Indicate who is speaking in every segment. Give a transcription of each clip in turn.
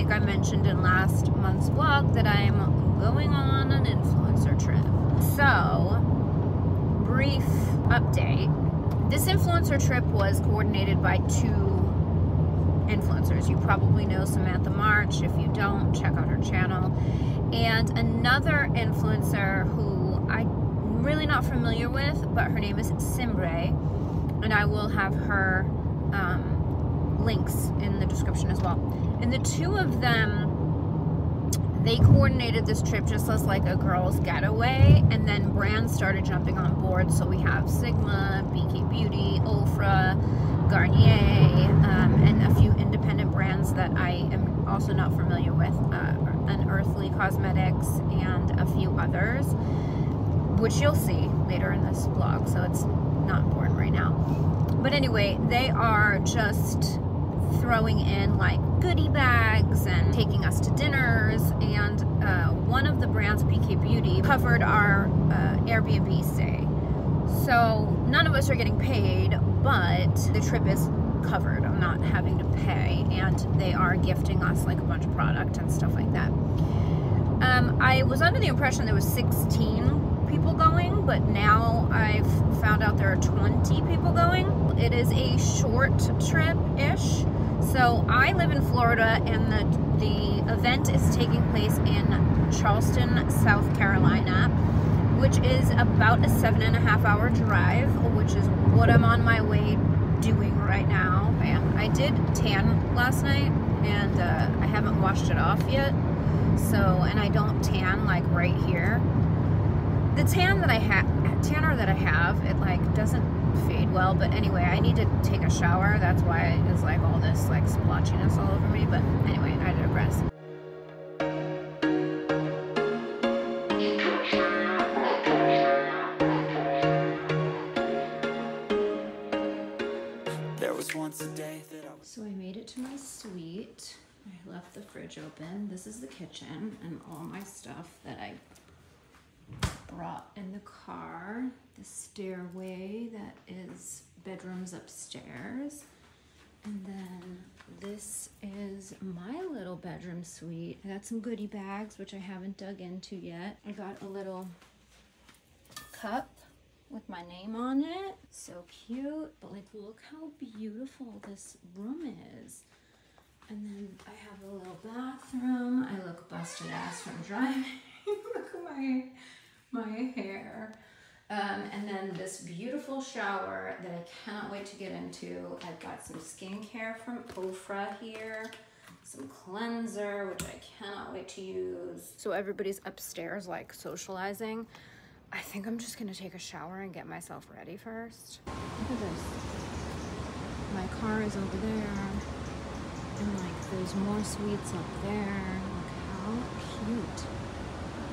Speaker 1: think I mentioned in last month's vlog that I'm going on an influencer trip. So, brief update. This influencer trip was coordinated by 2 influencers. You probably know Samantha March. If you don't, check out her channel. And another influencer who I'm really not familiar with, but her name is Simbre, and I will have her links in the description as well. And the 2 of them, they coordinated this trip just as like a girls getaway, and then brands started jumping on board. So we have Sigma, BK Beauty, Ofra, Garnier, and a few independent brands that I am also not familiar with, Unearthly Cosmetics and a few others, which you'll see later in this vlog, so it's not important right now. But anyway, they are just throwing in like goodie bags and taking us to dinners, and one of the brands, BK Beauty, covered our Airbnb stay. So none of us are getting paid, but the trip is covered. I'm not having to pay, and they are gifting us like a bunch of product and stuff like that. I was under the impression there was 16 people going, but now I've found out there are 20 people going. It is a short trip-ish. So I live in Florida, and the event is taking place in Charleston, South Carolina, which is about a 7.5-hour drive, which is what I'm on my way doing right now. And I did tan last night, and I haven't washed it off yet. So, and I don't tan like right here. The tanner that I have, it like doesn't fade well, but anyway, I need to take a shower. That's why it's like all this like splotchiness all over me, but anyway, I digress. So I made it to my suite. I left the fridge open. This is the kitchen and all my stuff that I brought in the car. The stairway that is bedrooms upstairs. And then this is my little bedroom suite. I got some goodie bags, which I haven't dug into yet. I got a little cup with my name on it. So cute, but like look how beautiful this room is. And then I have a little bathroom. I look busted ass from driving. Look at my hair. And then this beautiful shower that I cannot wait to get into. I've got some skincare from Ofra here, some cleanser, which I cannot wait to use. So everybody's upstairs like socializing. I think I'm just gonna take a shower and get myself ready first. Look at this. My car is over there. And like there's more suites up there. Look how cute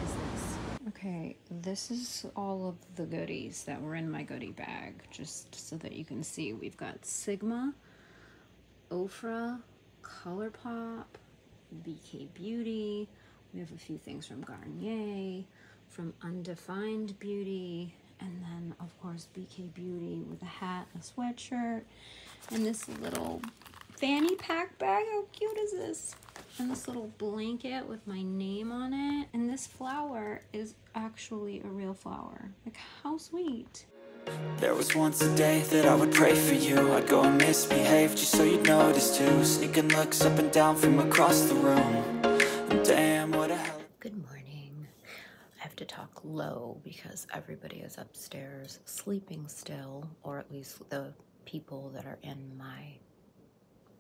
Speaker 1: is this? Okay, this is all of the goodies that were in my goodie bag, just so that you can see. We've got Sigma, Ofra, Colourpop, BK Beauty. We have a few things from Garnier, from Undefined Beauty, and then of course BK Beauty with a hat, a sweatshirt, and this little fanny pack bag. How cute is this? And this little blanket with my name on it. And this flower is actually a real flower. Like, how sweet.
Speaker 2: There was once a day that I would pray for you. I'd go and misbehave just so you'd notice too. Sneaking looks up and down from across the room. And damn, what a hell.
Speaker 1: Good morning. I have to talk low because everybody is upstairs sleeping still, or at least the people that are in my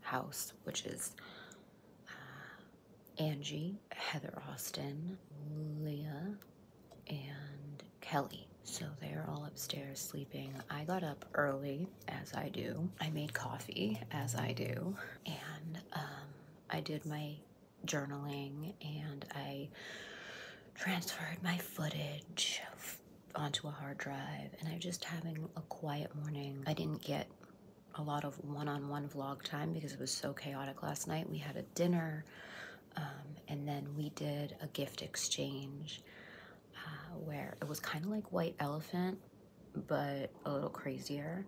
Speaker 1: house, which is Angie, Heather Austin, Leah, and Kelly. So they're all upstairs sleeping. I got up early, as I do. I made coffee, as I do. And I did my journaling, and I transferred my footage onto a hard drive. And I'm just having a quiet morning. I didn't get a lot of one-on-one vlog time because it was so chaotic last night. We had a dinner, and then we did a gift exchange where it was kind of like White Elephant, but a little crazier.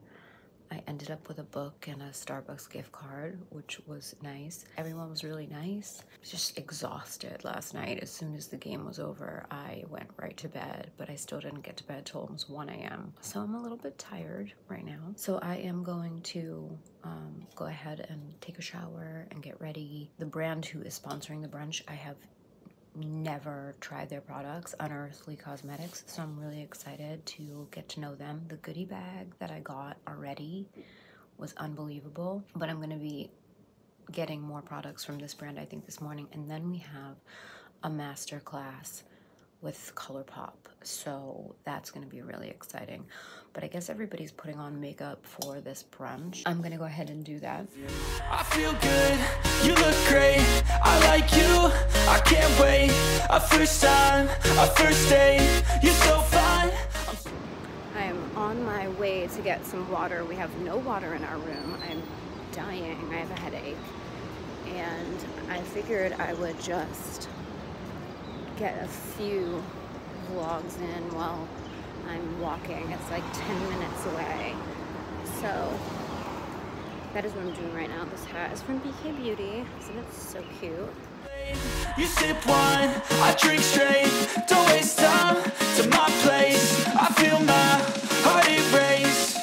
Speaker 1: I ended up with a book and a Starbucks gift card, which was nice. Everyone was really nice. I was just exhausted last night. As soon as the game was over, I went right to bed, but I still didn't get to bed till almost 1 a.m. So I'm a little bit tired right now. So I am going to go ahead and take a shower and get ready. The brand who is sponsoring the brunch, I have never tried their products, Unearthly Cosmetics, so I'm really excited to get to know them. The goodie bag that I got already was unbelievable, but I'm gonna be getting more products from this brand, I think, this morning. And then we have a master class with Colourpop, so that's gonna be really exciting. But I guess everybody's putting on makeup for this brunch. I'm gonna go ahead and do that.
Speaker 2: I feel good, you look great, I like you, I can't wait. A first time, a first date, you're so fun.
Speaker 1: I am on my way to get some water. We have no water in our room. I'm dying, I have a headache. And I figured I would just get a few vlogs in while I'm walking. It's like 10 minutes away. So that is what I'm doing right now. This hat is from BK Beauty. Isn't it so cute?
Speaker 2: You sip wine, I drink straight. Don't waste time to my place. I feel my heart erase.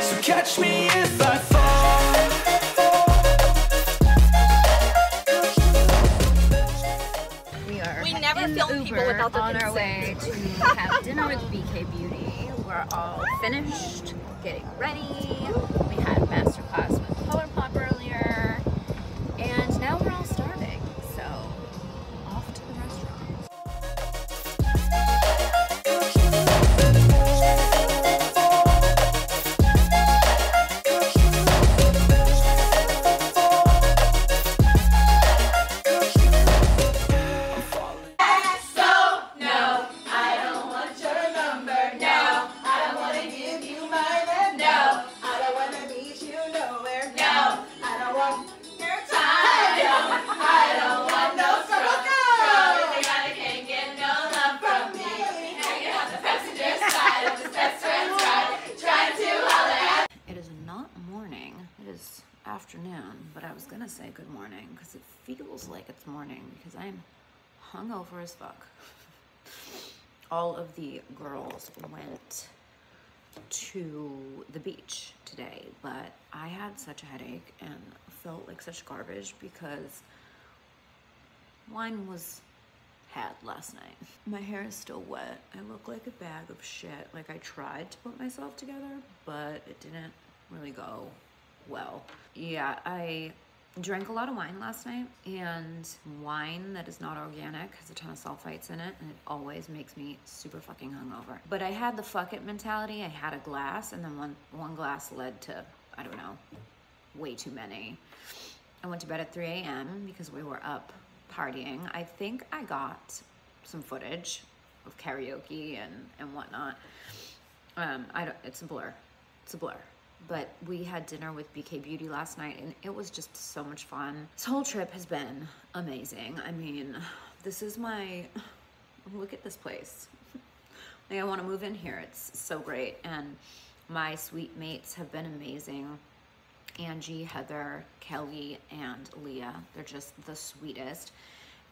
Speaker 2: So catch me if I fall.
Speaker 1: We never film people without their consent. On our way to have dinner with BK Beauty. We're all finished, getting ready. We had masterclass with Colourpop earlier, and now we're all starving. So off to the restaurant. Afternoon, but I was gonna say good morning because it feels like it's morning because I'm hungover as fuck. All of the girls went to the beach today, but I had such a headache and felt like such garbage because wine was had last night. My hair is still wet. I look like a bag of shit. Like I tried to put myself together, but it didn't really go well. Yeah, I drank a lot of wine last night, and wine that is not organic has a ton of sulfites in it, and it always makes me super fucking hungover. But I had the fuck it mentality. I had a glass, and then one glass led to, I don't know, way too many. I went to bed at 3 a.m. because we were up partying. I think I got some footage of karaoke and whatnot. It's a blur. It's a blur. But we had dinner with BK Beauty last night, and it was just so much fun. This whole trip has been amazing. I mean, this is my, look at this place. Like, I want to move in here. It's so great. And my sweet mates have been amazing. Angie, Heather, Kelly, and Leah. They're just the sweetest.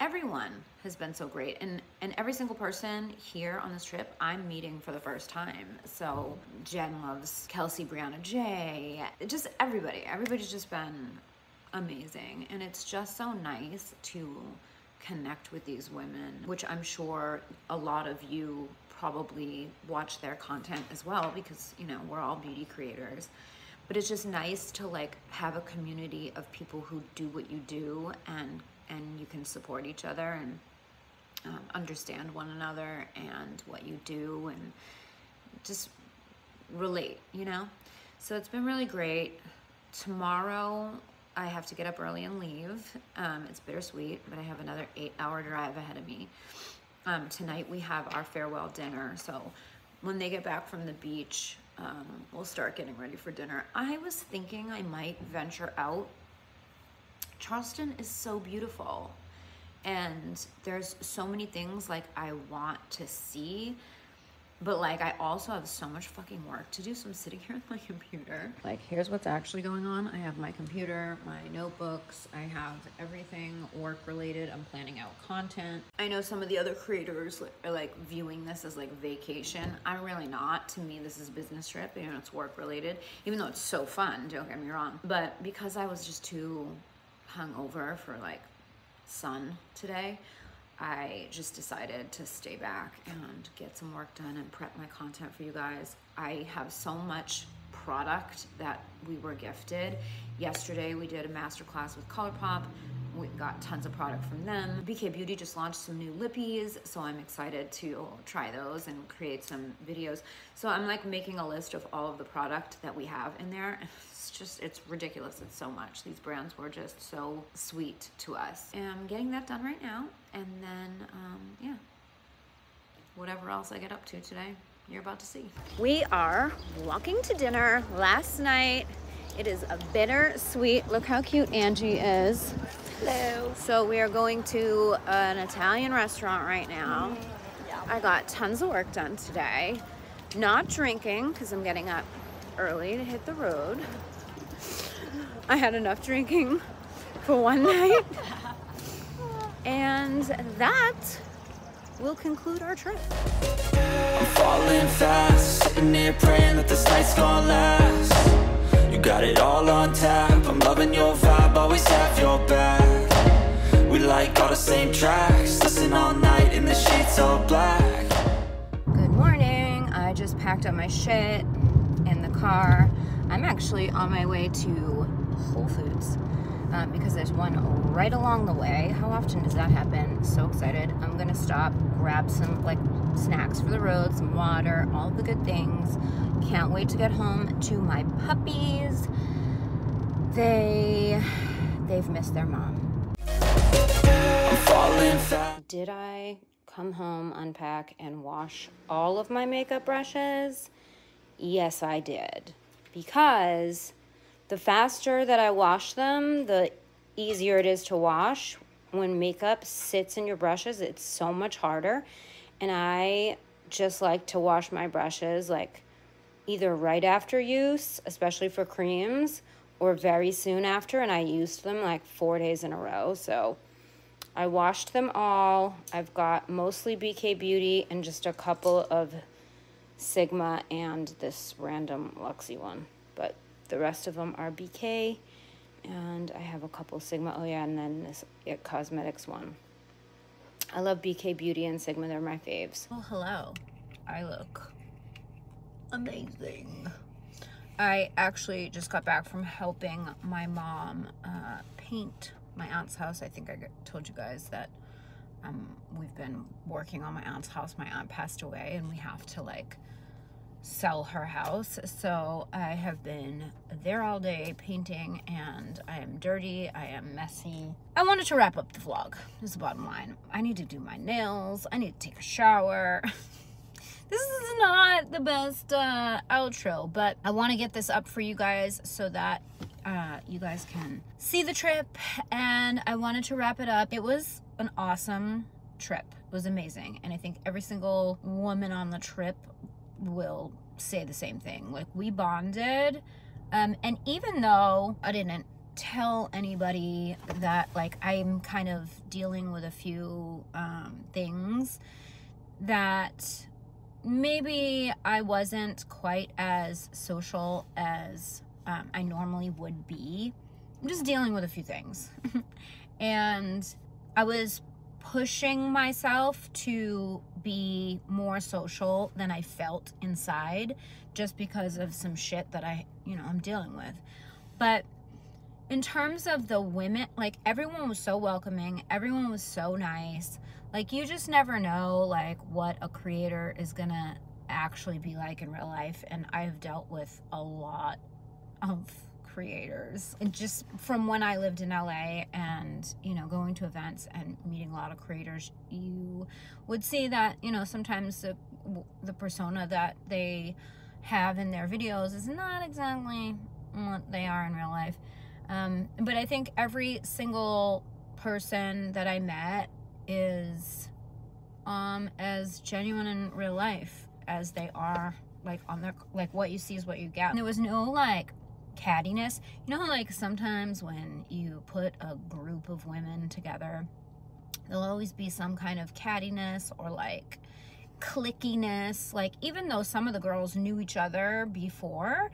Speaker 1: Everyone has been so great, and every single person here on this trip I'm meeting for the first time. So Jen loves Kelsey, Brianna, Jay, just everybody's just been amazing, and it's just so nice to connect with these women, which I'm sure a lot of you probably watch their content as well, because you know we're all beauty creators. But it's just nice to like have a community of people who do what you do, and you can support each other and understand one another and what you do and just relate, you know? So it's been really great. Tomorrow I have to get up early and leave. It's bittersweet, but I have another 8-hour drive ahead of me. Tonight we have our farewell dinner. So when they get back from the beach, we'll start getting ready for dinner. I was thinking I might venture out. Charleston is so beautiful, and there's so many things like I want to see, But like, I also have so much fucking work to do, so I'm sitting here with my computer. Like, here's what's actually going on. I have my computer, my notebooks, I have everything work related. I'm planning out content. I know some of the other creators are like viewing this as like vacation. I'm really not. To me, this is a business trip, you know, it's work related, even though it's so fun, don't get me wrong. But because I was just too hungover for like sun today, I just decided to stay back and get some work done and prep my content for you guys. I have so much product that we were gifted. Yesterday we did a masterclass with Colourpop. We got tons of product from them. BK Beauty just launched some new lippies, so I'm excited to try those and create some videos. So I'm like making a list of all of the product that we have in there. It's ridiculous. It's so much. These brands were just so sweet to us. And I'm getting that done right now. And then, yeah, whatever else I get up to today, you're about to see. We are walking to dinner. Last night, it is a bittersweet. Look how cute Angie is. Hello. So we are going to an Italian restaurant right now. Yeah. I got tons of work done today. Not drinking, because I'm getting up early to hit the road. I had enough drinking for one night. And that will conclude our trip.
Speaker 2: I'm falling fast, sitting here praying that this night's gonna last. You got it all on tap, I'm loving your vibe, always have your back. We like all the same tracks, listen all night in the sheets all black.
Speaker 1: Good morning. I just packed up my shit in the car. I'm actually on my way to Whole Foods because there's one right along the way. How often does that happen? So excited. I'm gonna stop, grab some like snacks for the road, some water, all the good things. Can't wait to get home to my puppies. They've missed their mom. Did I come home, unpack, and wash all of my makeup brushes? Yes, I did. Because the faster that I wash them, the easier it is to wash. When makeup sits in your brushes, it's so much harder. And I just like to wash my brushes like either right after use, especially for creams, or very soon after. And I used them like 4 days in a row. So I washed them all. I've got mostly BK Beauty and just a couple of Sigma and this random Luxie one. But the rest of them are BK, and I have a couple Sigma. Oh yeah, and then this It Cosmetics one. I love BK Beauty and Sigma. They're my faves. Oh, hello. I look amazing. I actually just got back from helping my mom paint my aunt's house. I think I told you guys that we've been working on my aunt's house. My aunt passed away, and we have to like sell her house. So I have been there all day painting, and I am dirty, I am messy. I wanted to wrap up the vlog, is the bottom line. I need to do my nails, I need to take a shower. This is not the best outro, but I want to get this up for you guys so that you guys can see the trip, and I wanted to wrap it up. It was an awesome trip. It was amazing, and I think every single woman on the trip will say the same thing. Like, we bonded, and even though I didn't tell anybody that like I'm kind of dealing with a few things that maybe I wasn't quite as social as I normally would be. I'm just dealing with a few things. And I was pushing myself to be more social than I felt inside, just because of some shit that I'm dealing with. But in terms of the women, like, everyone was so welcoming, everyone was so nice. Like, you just never know like what a creator is gonna actually be like in real life, and I've dealt with a lot of creators, and just from when I lived in LA and going to events and meeting a lot of creators, you would see that sometimes the persona that they have in their videos is not exactly what they are in real life. But I think every single person that I met is as genuine in real life as they are, like on their, like what you see is what you get. And there was no like cattiness. You know how like sometimes when you put a group of women together, there'll always be some kind of cattiness or like clickiness. Like even though some of the girls knew each other before,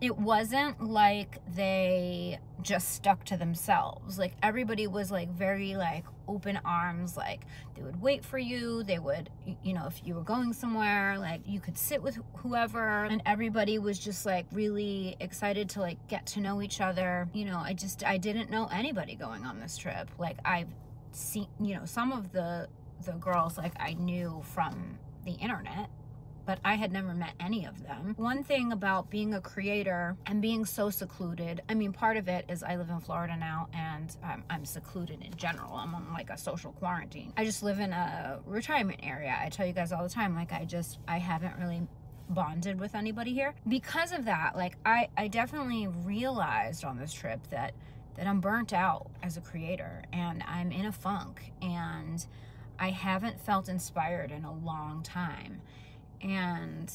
Speaker 1: it wasn't like they just stuck to themselves. Like everybody was like very like open arms, like they would wait for you, they would, you know, if you were going somewhere, like you could sit with whoever, and everybody was just like really excited to like get to know each other. You know, I didn't know anybody going on this trip. Like I've seen, you know, some of the girls like I knew from the internet, but I had never met any of them. One thing about being a creator and being so secluded, I mean, part of it is I live in Florida now, and I'm secluded in general. I'm on like a social quarantine. I just live in a retirement area. I tell you guys all the time, like I haven't really bonded with anybody here. Because of that, like I definitely realized on this trip that I'm burnt out as a creator, and I'm in a funk, and I haven't felt inspired in a long time. And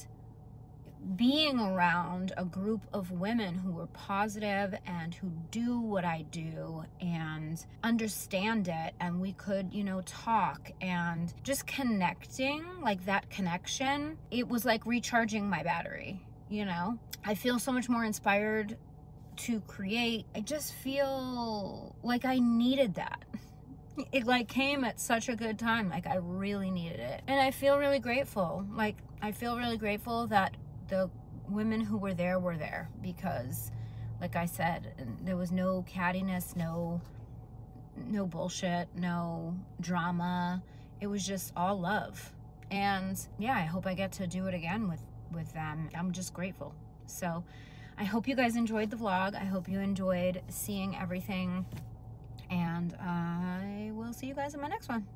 Speaker 1: being around a group of women who were positive and who do what I do and understand it, and we could, you know, talk and just connecting, like that connection, it was like recharging my battery, you know? I feel so much more inspired to create. I just feel like I needed that. It like came at such a good time. Like I really needed it. And I feel really grateful. Like I feel really grateful that the women who were there because like I said, there was no cattiness, no bullshit, no drama. It was just all love. And yeah, I hope I get to do it again with them. I'm just grateful. So I hope you guys enjoyed the vlog. I hope you enjoyed seeing everything. And I will see you guys in my next one.